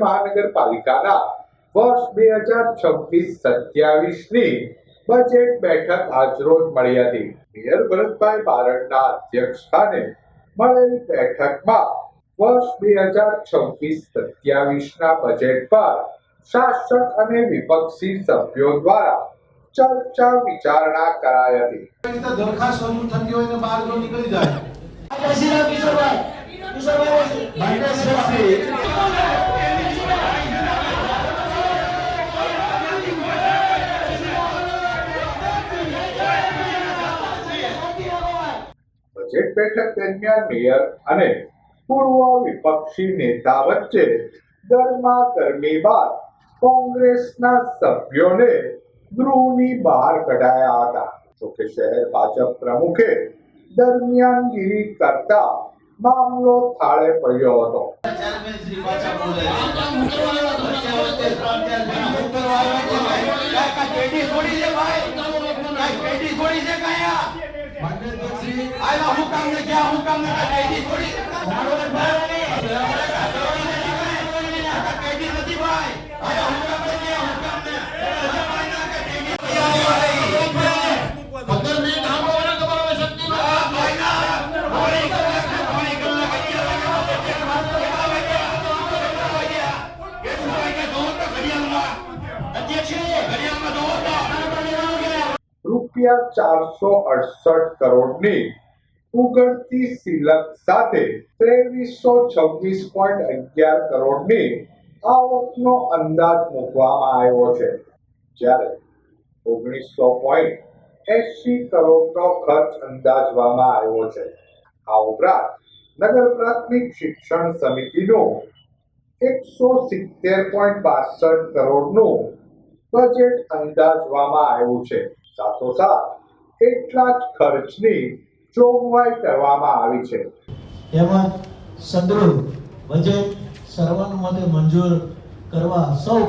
મહાનગરપાલિકાના વર્ષ 2026-27ની બજેટ બેઠક આજરોજ મળી હતી. મેયર ભરતભાઈ બારડના અધ્યક્ષસ્થાને મળેલી બેઠકમાં વર્ષ 2026-27ના બજેટ પર શાસક અને વિપક્ષી સભ્યો દ્વારા ચર્ચા વિચારણા કરાઈ હતી. દરખાસ્ત મંજૂર થતી હોય તો બહાર જો નીકળી જાય. બજેટ બેઠક દરમિયાન મેયર અને પૂર્વ વિપક્ષી નેતા વચ્ચે ગરમાગરમી બાદ કોંગ્રેસના સભ્યોને ગૃહની બહાર કઢાયા હતા. જોકે શહેર ભાજપ પ્રમુખે દરમિયાનગીરી કરતા મામલો થાળે પડ્યો હતો. ₹468 કરોડની ઉઘડતી સિલક સાથે 2326.11 કરોડની આવકનો અંદાજ મૂકવામાં આવ્યો છે, જ્યારે 1980 કરોડનો ખર્ચ અંદાજવામાં આવ્યો છે. આ ઉપરાંત નગર પ્રાથમિક શિક્ષણ સમિતિનું 170.62 કરોડનું બજેટ અંદાજવામાં આવ્યું છે. સાથોસાથ એટલા જ ખર્ચની જોગવાઈ કરવામાં આવી છે. તેમજ સદૃઢ બજેટ સર્વાનુમતે મંજૂર કરવા સૌ